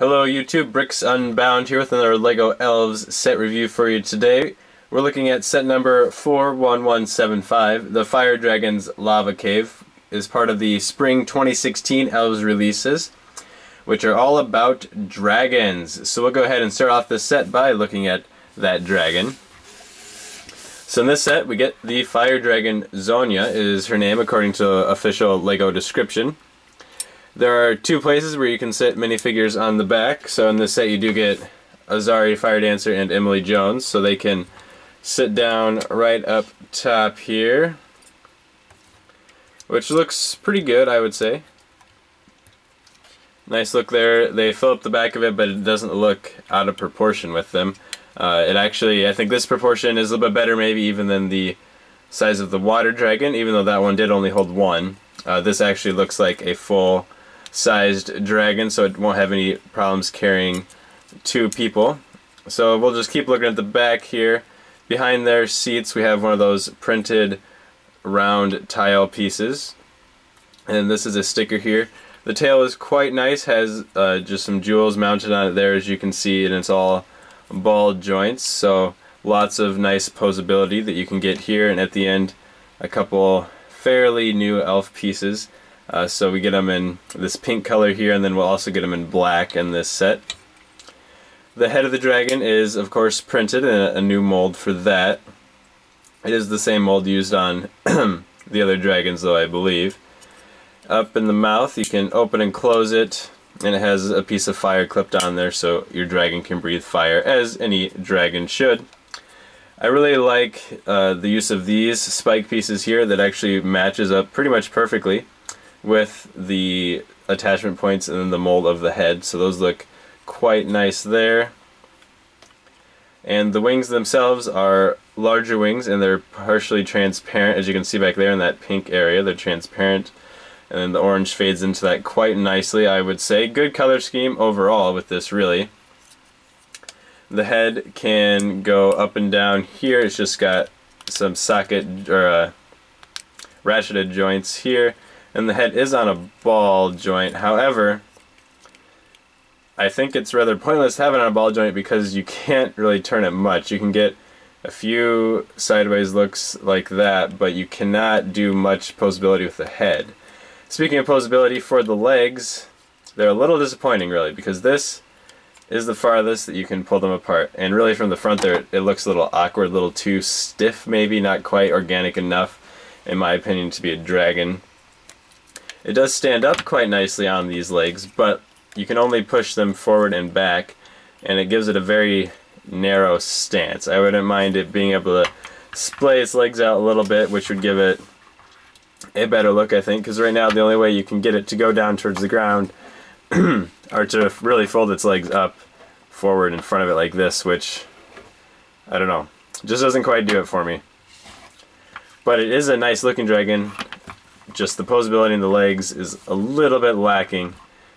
Hello YouTube, Bricks Unbound here with another LEGO Elves set review for you today. We're looking at set number 41175. The Fire Dragon's Lava Cave is part of the Spring 2016 Elves releases, which are all about dragons. So we'll go ahead and start off this set by looking at that dragon. So in this set we get the Fire Dragon Zonia is her name according to official LEGO description. There are two places where you can sit minifigures on the back. So in this set you do get Azari, Fire Dancer, and Emily Jones. So they can sit down right up top here, which looks pretty good, I would say. Nice look there. They fill up the back of it, but it doesn't look out of proportion with them. It actually, I think this proportion is a little bit better maybe even than the size of the Water Dragon, even though that one did only hold one. This actually looks like a full sized dragon, so it won't have any problems carrying two people. So we'll just keep looking at the back here. Behind their seats we have one of those printed round tile pieces, and this is a sticker here. The tail is quite nice, has just some jewels mounted on it there as you can see, and it's all ball joints, so lots of nice posability that you can get here. And at the end a couple fairly new elf pieces. So we get them in this pink color here, and then we'll also get them in black in this set. The head of the dragon is of course printed in a new mold for that. It is the same mold used on the other dragons though, I believe. Up in the mouth you can open and close it, and it has a piece of fire clipped on there so your dragon can breathe fire, as any dragon should. I really like the use of these spike pieces here that actually matches up pretty much perfectly with the attachment points and then the mold of the head, so those look quite nice there. And the wings themselves are larger wings, and they're partially transparent, as you can see back there in that pink area. They're transparent, and then the orange fades into that quite nicely, I would say. Good color scheme overall with this, really. The head can go up and down here. It's just got some socket or ratcheted joints here, and the head is on a ball joint. However, I think it's rather pointless to have it on a ball joint because you can't really turn it much. You can get a few sideways looks like that, but you cannot do much posability with the head. Speaking of posability, for the legs, they're a little disappointing really, because this is the farthest that you can pull them apart, and really from the front there it looks a little awkward, a little too stiff maybe, not quite organic enough in my opinion to be a dragon. It does stand up quite nicely on these legs, but you can only push them forward and back, and it gives it a very narrow stance. I wouldn't mind it being able to splay its legs out a little bit, which would give it a better look, I think, because right now the only way you can get it to go down towards the ground or to really fold its legs up forward in front of it like this, which, I don't know, just doesn't quite do it for me. But it is a nice looking dragon, just the posability in the legs is a little bit lacking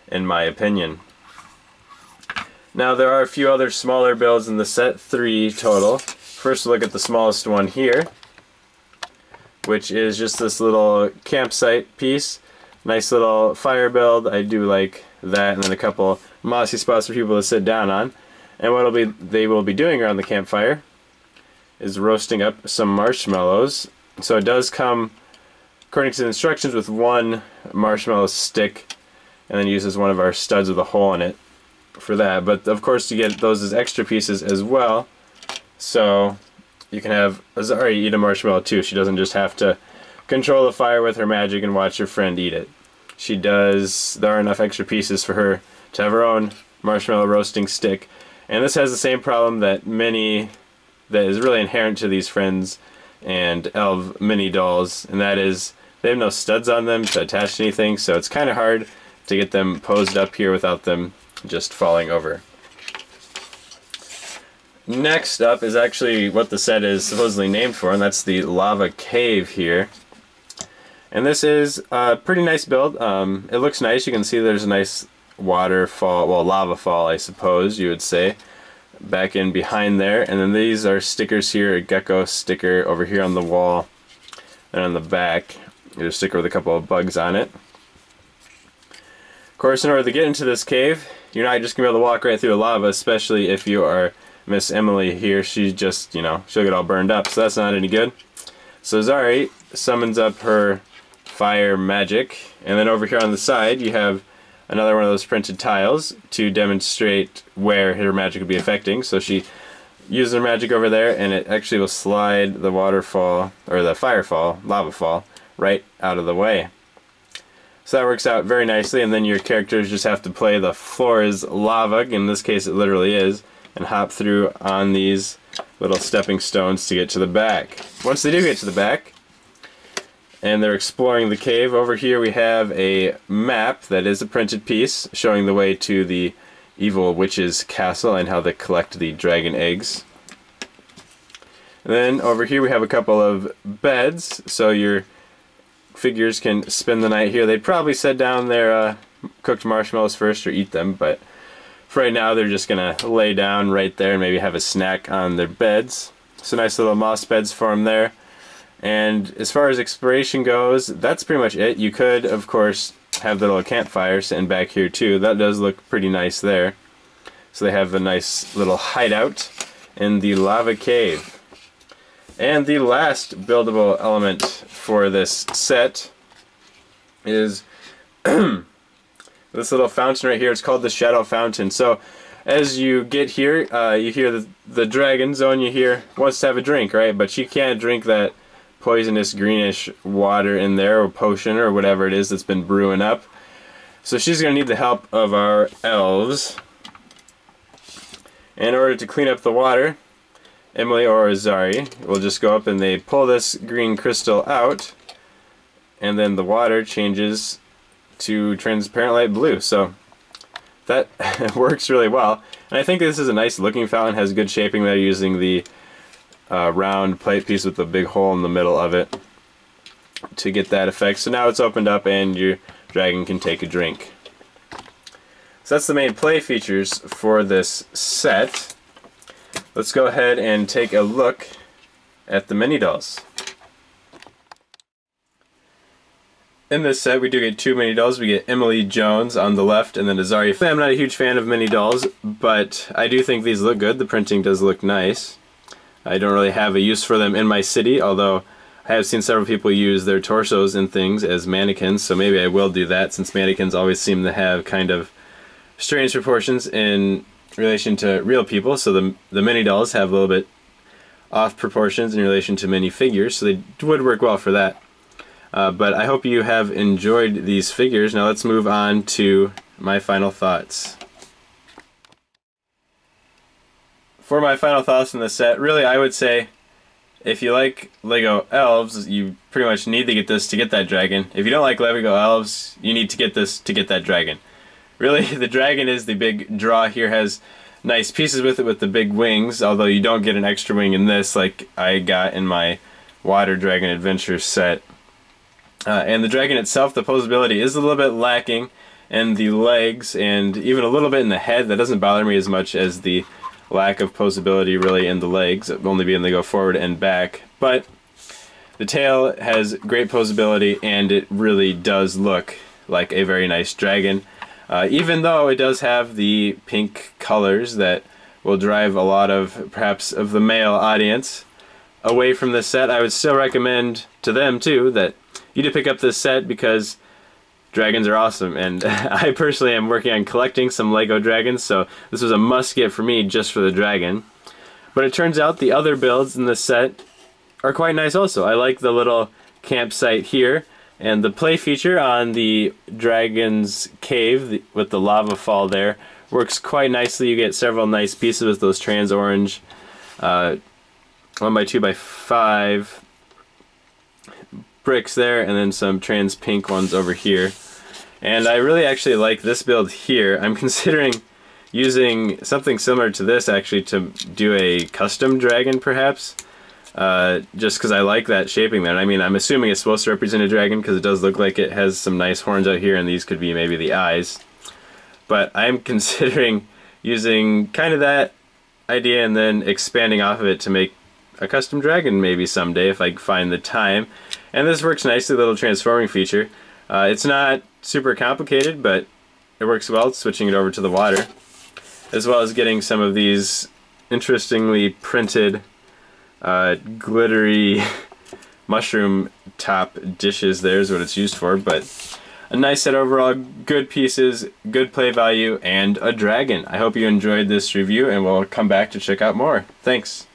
in my opinion. Now there are a few other smaller builds in the set, 3 total. First look at the smallest one here, which is just this little campsite piece. Nice little fire build, I do like that, and then a couple mossy spots for people to sit down on. And what they will be doing around the campfire is roasting up some marshmallows. So it does come, according to the instructions, with one marshmallow stick, and then uses one of our studs with a hole in it for that. But of course you get those as extra pieces as well, so you can have Azari eat a marshmallow too. She doesn't just have to control the fire with her magic and watch her friend eat it. She does, there are enough extra pieces for her to have her own marshmallow roasting stick. And this has the same problem that is really inherent to these Friends and Elf mini dolls, and that is they have no studs on them to attach to anything, so it's kind of hard to get them posed up here without them just falling over. Next up is actually what the set is supposedly named for, and that's the Lava Cave here. And this is a pretty nice build. It looks nice. You can see there's a nice waterfall, well, lava fall I suppose you would say, back in behind there. And then these are stickers here, a gecko sticker over here on the wall, and on the back there's a sticker with a couple of bugs on it. course, in order to get into this cave, you're not just going to be able to walk right through the lava, especially if you are Miss Emily here. She's just, you know, she'll get all burned up, so that's not any good. So Zari summons up her fire magic, and then over here on the side you have another one of those printed tiles to demonstrate where her magic would be affecting. So she uses her magic over there, and it actually will slide the waterfall, or the firefall, lava fall, right out of the way. So that works out very nicely, and then your characters just have to play the floor is lava, in this case it literally is, and hop through on these little stepping stones to get to the back. Once they do get to the back, and they're exploring the cave, over here we have a map that is a printed piece showing the way to the evil witch's castle and how they collect the dragon eggs. And then over here we have a couple of beds, so your figures can spend the night here. They'd probably set down their cooked marshmallows first or eat them, but for right now they're just gonna lay down right there and maybe have a snack on their beds. So nice little moss beds for them there. And as far as exploration goes, that's pretty much it. You could, of course, have the little campfire sitting back here too. That does look pretty nice there. So they have a nice little hideout in the lava cave. And the last buildable element for this set is this little fountain right here. It's called the Shadow Fountain. So as you get here, you hear the dragon zone you hear wants to have a drink, right? But she can't drink that poisonous greenish water in there, or potion, or whatever it is that's been brewing up. So she's going to need the help of our elves. In order to clean up the water, Emily or Zari will just go up and they pull this green crystal out, and then the water changes to transparent light blue. So that works really well. And I think this is a nice looking fountain, has good shaping. They're using the round plate piece with the big hole in the middle of it to get that effect. So now it's opened up and your dragon can take a drink. So that's the main play features for this set. Let's go ahead and take a look at the mini dolls. In this set we do get two mini dolls. We get Emily Jones on the left and then Azari. I'm not a huge fan of mini dolls, but I do think these look good. The printing does look nice. I don't really have a use for them in my city, although I have seen several people use their torsos and things as mannequins, so maybe I will do that, since mannequins always seem to have kind of strange proportions in relation to real people. So the mini dolls have a little bit off proportions in relation to mini figures, so they would work well for that. But I hope you have enjoyed these figures. Now let's move on to my final thoughts. For my final thoughts on the set, really I would say if you like LEGO Elves, you pretty much need to get this to get that dragon. If you don't like LEGO Elves, you need to get this to get that dragon. Really, the dragon is the big draw here. Has nice pieces with it with the big wings, although you don't get an extra wing in this like I got in my Water Dragon Adventure set. And the dragon itself, the posability is a little bit lacking in the legs and even a little bit in the head. That doesn't bother me as much as the lack of posability really in the legs, only being they go forward and back. But the tail has great posability and it really does look like a very nice dragon. Even though it does have the pink colors that will drive a lot of, perhaps, of the male audience away from this set, I would still recommend to them too that you need to pick up this set because dragons are awesome, and I personally am working on collecting some LEGO dragons, so this was a must get for me just for the dragon. But it turns out the other builds in this set are quite nice also. I like the little campsite here, and the play feature on the dragon's cave with the lava fall there works quite nicely. You get several nice pieces with those trans orange 1x2x5 bricks there, and then some trans pink ones over here. And I really actually like this build here. I'm considering using something similar to this actually to do a custom dragon perhaps, just because I like that shaping there. And I mean, I'm assuming it's supposed to represent a dragon because it does look like it has some nice horns out here, and these could be maybe the eyes. But I'm considering using kind of that idea and then expanding off of it to make a custom dragon maybe someday if I find the time. And this works nicely, the little transforming feature. It's not super complicated, but it it works well switching it over to the water, as well as getting some of these interestingly printed glittery mushroom top dishes. There's what it's used for, but a nice set overall, good pieces, good play value, and a dragon. I hope you enjoyed this review, and we'll come back to check out more. Thanks.